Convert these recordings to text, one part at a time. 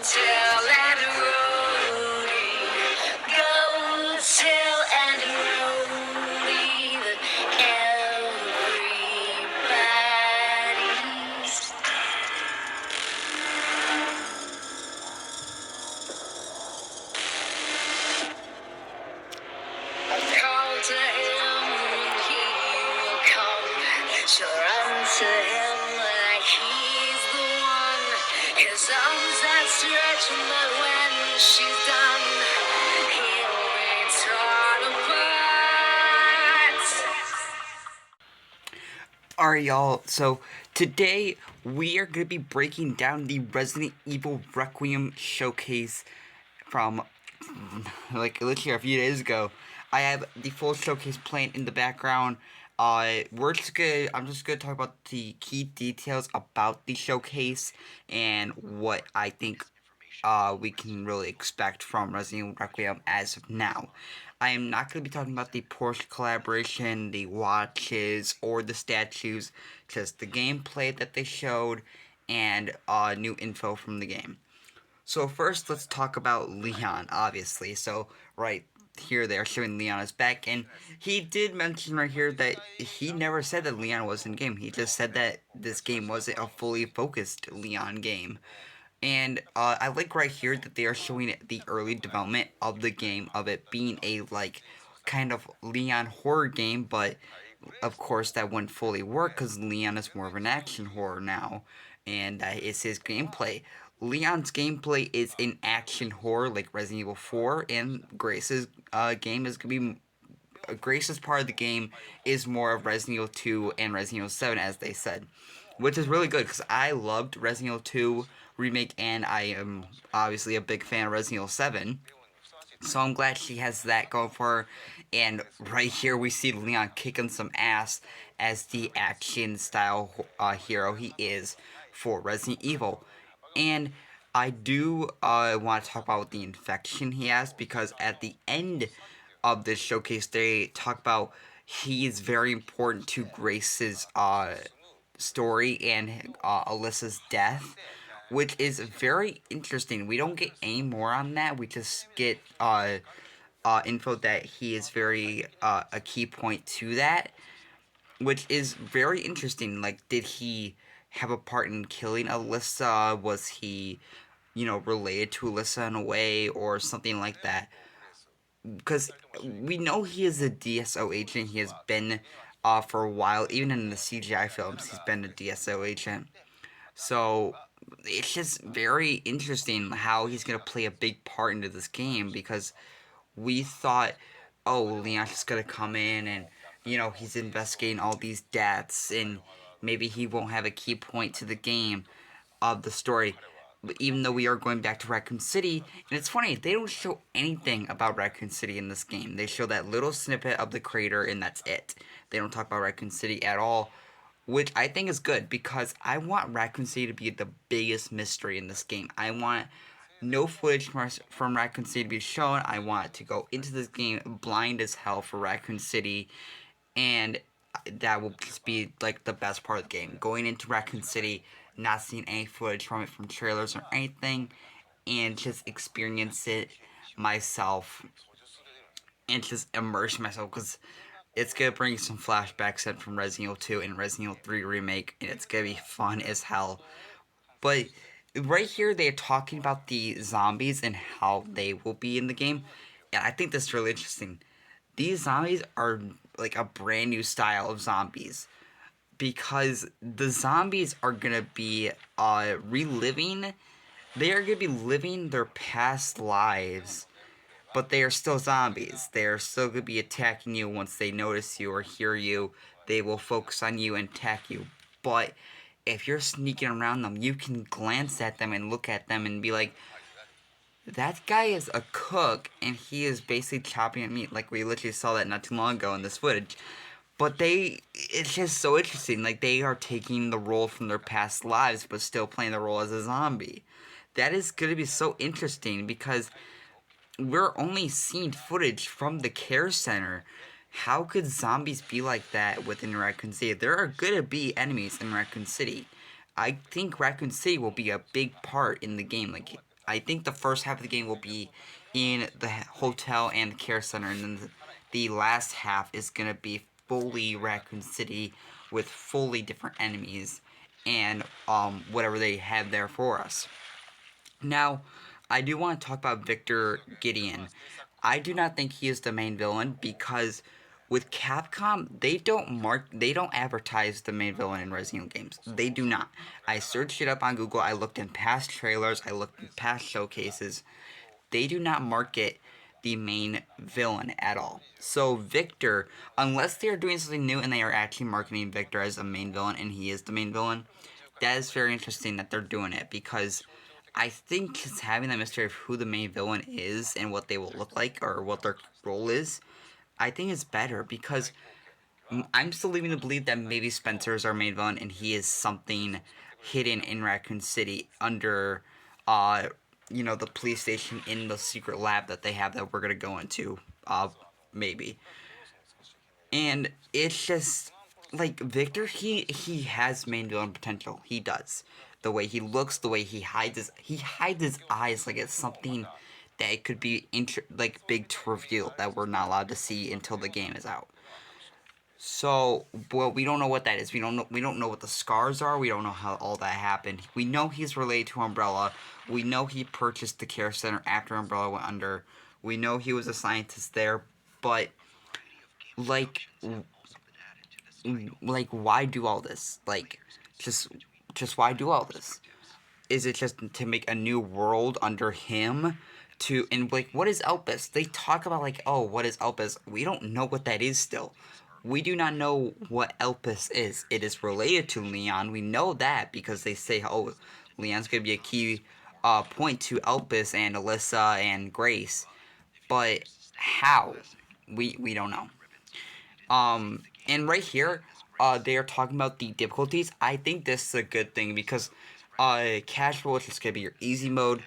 tell and Rudy, go tell and Rudy that everybody's call to him, he will come. She'll run to him like he's the one. His arms outstretched, but when she's done, he'll be torn apart. Alright, y'all, so today we are going to be breaking down the Resident Evil Requiem showcase from, like, literally a few days ago. I have the full showcase playing in the background. I'm just gonna talk about the key details about the showcase and what I think we can really expect from Resident Evil Requiem as of now. I am not going to be talking about the Porsche collaboration, the watches, or the statues, just the gameplay that they showed and new info from the game. So first, let's talk about Leon, obviously. So, right here they're showing Leon is back, and he did mention right here that he never said that Leon was in game. He just said that this game wasn't a fully focused Leon game. And I like right here that they are showing the early development of the game, of it being a, like, kind of Leon horror game, but of course that wouldn't fully work because Leon is more of an action horror now, and that is his gameplay. Leon's gameplay is an action horror like Resident Evil 4, and Grace's game is going to be... Grace's part of the game is more of Resident Evil 2 and Resident Evil 7, as they said, which is really good because I loved Resident Evil 2 remake, and I am obviously a big fan of Resident Evil 7. So I'm glad she has that going for her. And right here we see Leon kicking some ass as the action style hero he is for Resident Evil. And I do want to talk about the infection he has, because at the end of this showcase they talk about he is very important to Grace's story and Alyssa's death, which is very interesting. We don't get any more on that. We just get info that he is very a key point to that, which is very interesting. Like, did he have a part in killing Alyssa? Was he, related to Alyssa in a way or something like that? Because we know he is a DSO agent. He has been for a while. Even in the CGI films, he's been a DSO agent. So it's just very interesting how he's going to play a big part into this game, because we thought, oh, Leon's just going to come in and, he's investigating all these deaths and maybe he won't have a key point to the game of the story. But even though we are going back to Raccoon City, and it's funny, they don't show anything about Raccoon City in this game. They show that little snippet of the crater and that's it. They don't talk about Raccoon City at all, which I think is good, because I want Raccoon City to be the biggest mystery in this game. I want no footage from Raccoon City to be shown. I want to go into this game blind as hell for Raccoon City, and that will just be like the best part of the game. Going into Raccoon City, not seeing any footage from it, from trailers or anything, and just experience it myself and just immerse myself, because it's gonna bring some flashbacks in from Resident Evil 2 and Resident Evil 3 Remake, and it's gonna be fun as hell. But right here, they're talking about the zombies and how they will be in the game, and I think that's really interesting. These zombies are like a brand new style of zombies, because the zombies are gonna be reliving. They are gonna be living their past lives, but they are still zombies. They are still going to be attacking you once they notice you or hear you. They will focus on you and attack you. But if you're sneaking around them, you can glance at them and look at them and be like, that guy is a cook and he is basically chopping at meat. Like, we literally saw that not too long ago in this footage. But it's just so interesting. Like, they are taking the role from their past lives but still playing the role as a zombie. That is going to be so interesting, because we're only seeing footage from the care center. How could zombies be like that within Raccoon City? There are going to be enemies in Raccoon City. I think Raccoon City will be a big part in the game. Like, I think the first half of the game will be in the hotel and the care center, and then the last half is gonna be fully Raccoon City with fully different enemies and whatever they have there for us. Now, I do want to talk about Victor Gideon. I do not think he is the main villain because with Capcom, they don't advertise the main villain in Resident Evil games. They do not. I searched it up on Google, I looked in past trailers, I looked in past showcases. They do not market the main villain at all. So Victor, unless they are doing something new and they are actually marketing Victor as a main villain and he is the main villain, that is very interesting that they're doing it because I think just having that mystery of who the main villain is and what they will look like or what their role is, I think is better because I'm still leaving to believe that maybe Spencer is our main villain and he is something hidden in Raccoon City under, uh, the police station in the secret lab that they have that we're gonna go into, maybe. And it's just like Victor, he has main villain potential. He does. The way he looks, the way he hides his eyes like it's something that it could be like big to reveal that we're not allowed to see until the game is out. So, well, we don't know what that is. We don't know what the scars are. We don't know how all that happened. We know he's related to Umbrella. We know he purchased the care center after Umbrella went under. We know he was a scientist there, but like why do all this? Like just why do all this? Is it just to make a new world under him? And like, what is Elpis? They talk about like, oh, what is Elpis? We don't know what that is still. We do not know what Elpis is. It is related to Leon. We know that because they say, oh, Leon's gonna be a key point to Elpis and Alyssa and Grace. But how? We don't know. And right here, they are talking about the difficulties. I think this is a good thing because, casual is just gonna be your easy mode.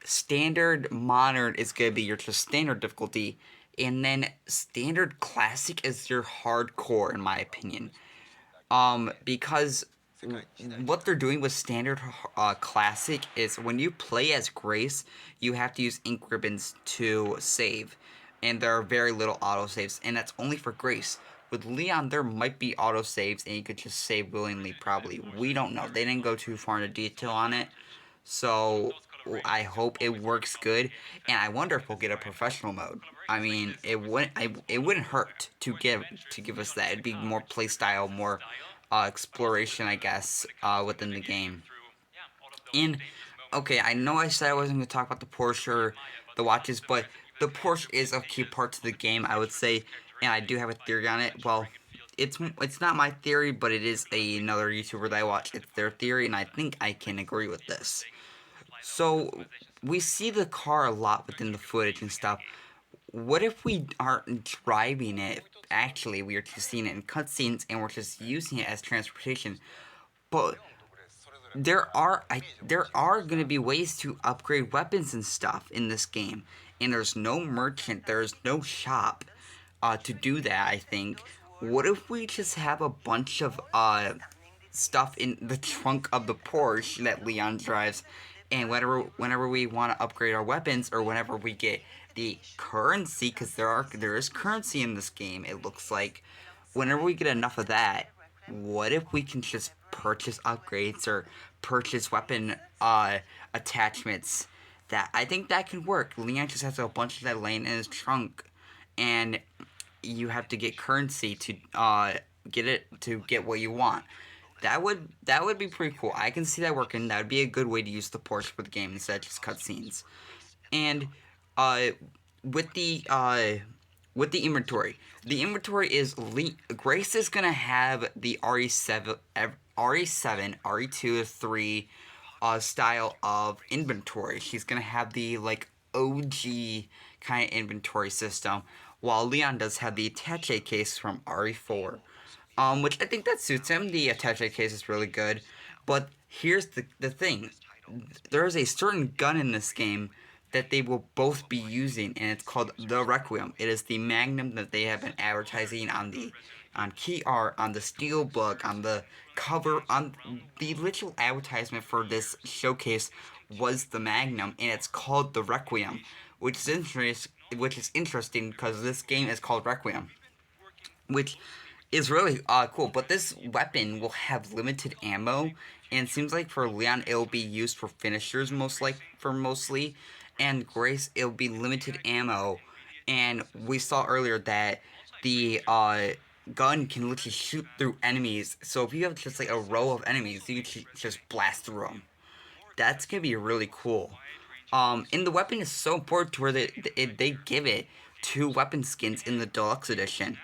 Standard modern is gonna be your just standard difficulty, and then standard classic is your hardcore, in my opinion. Because what they're doing with standard classic is when you play as Grace, you have to use ink ribbons to save, and there are very little autosaves, and that's only for Grace. With Leon, there might be autosaves, and you could just save willingly, probably. We don't know. They didn't go too far into detail on it, so I hope it works good, and I wonder if we'll get a professional mode. I mean, it wouldn't hurt to give us that. It'd be more playstyle, more exploration, I guess, within the game. And okay, I know I said I wasn't going to talk about the Porsche or the watches, but the Porsche is a key part to the game, I would say, and I do have a theory on it. Well, it's not my theory, but it is another YouTuber that I watch. It's their theory, and I think I can agree with this. So we see the car a lot within the footage and stuff. What if we aren't driving it? Actually, we are just seeing it in cutscenes, and we're just using it as transportation. But there are gonna be ways to upgrade weapons and stuff in this game, and there's no merchant, there's no shop, to do that. I think. What if we just have a bunch of stuff in the trunk of the Porsche that Leon drives, and whenever we want to upgrade our weapons or whenever we get the currency, because there is currency in this game, it looks like. Whenever we get enough of that, what if we can just purchase upgrades or purchase weapon attachments? That I think that can work. Leon just has a bunch of that laying in his trunk, and you have to get currency to get what you want. That would be pretty cool. I can see that working. That would be a good way to use the Porsche for the game instead of just cutscenes. And uh, with the uh, with the inventory is Grace is gonna have the RE7, RE2, 3 style of inventory. She's gonna have the like OG kind of inventory system, while Leon does have the attache case from RE4. Which I think that suits him. The attache case is really good. But here's the thing. There is a certain gun in this game that they will both be using, and it's called the Requiem. It is the Magnum that they have been advertising on key art, on the steelbook, on the cover, on the literal advertisement for this showcase was the Magnum, and it's called the Requiem, which is interesting because this game is called Requiem, which is really cool. But this weapon will have limited ammo, and it seems like for Leon it'll be used for finishers mostly, and Grace it'll be limited ammo. And we saw earlier that the gun can literally shoot through enemies. So if you have just like a row of enemies, you can just blast through them. That's gonna be really cool. And the weapon is so important to where they give it 2 weapon skins in the deluxe edition,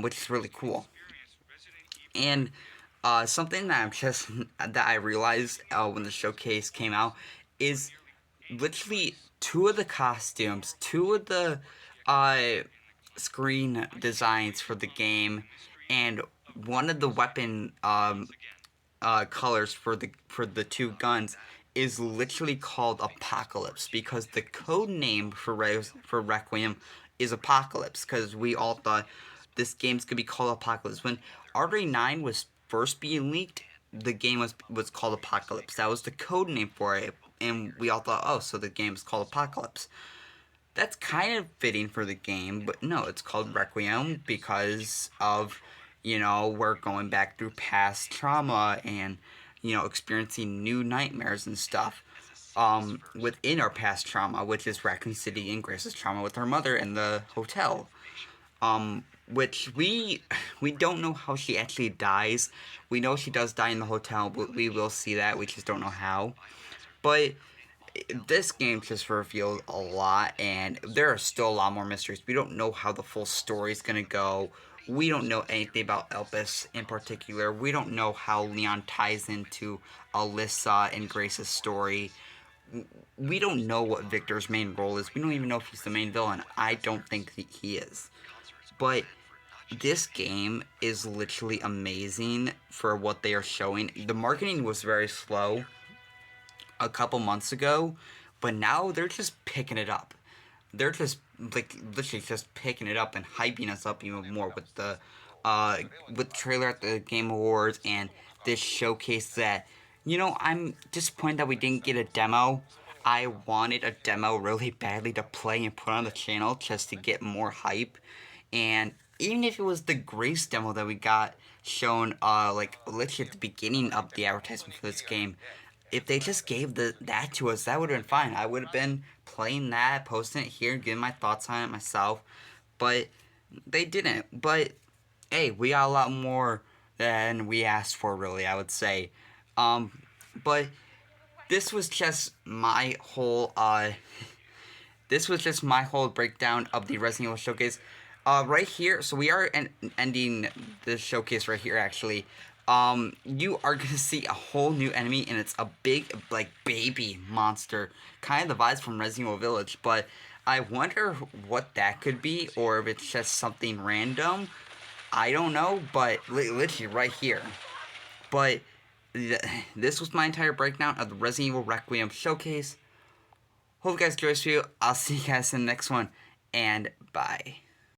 which is really cool. And something that that I realized when the showcase came out is literally 2 of the costumes, 2 of the uh, screen designs for the game, and one of the weapon colors for the 2 guns is literally called Apocalypse because the code name for Requiem is Apocalypse because we all thought this game's gonna be called Apocalypse. When RE9 was first being leaked, the game was called Apocalypse. That was the code name for it, and we all thought, oh, so the game's called Apocalypse. That's kind of fitting for the game, but no, it's called Requiem because of, we're going back through past trauma and, experiencing new nightmares and stuff. Within our past trauma, which is Raccoon City and Grace's trauma with her mother in the hotel. Which we don't know how she actually dies. We know she does die in the hotel, but we will see that. We just don't know how. But this game just revealed a lot, and there are still a lot more mysteries. We don't know how the full story is gonna go. We don't know anything about Elpis in particular. We don't know how Leon ties into Alyssa and Grace's story. We don't know what Victor's main role is. We don't even know if he's the main villain. I don't think he is. But this game is literally amazing for what they are showing. The marketing was very slow a couple months ago, but now they're just picking it up. They're just like literally just picking it up and hyping us up even more with the trailer at the Game Awards and this showcase that I'm disappointed that we didn't get a demo. I wanted a demo really badly to play and put on the channel just to get more hype. And even if it was the Grace demo that we got shown like literally at the beginning of the advertisement for this game, if they just gave that to us, that would have been fine. I would have been playing that, posting it here, giving my thoughts on it myself. But they didn't. But hey, we got a lot more than we asked for, really, I would say. But this was just my whole breakdown of the Resident Evil showcase. Right here, so we are ending the showcase right here, actually. You are gonna see a whole new enemy, and it's a big, like, baby monster. Kind of the vibes from Resident Evil Village, but I wonder what that could be, or if it's just something random. I don't know, but literally right here. But this was my entire breakdown of the Resident Evil Requiem showcase. Hope you guys enjoyed this video. I'll see you guys in the next one, and bye.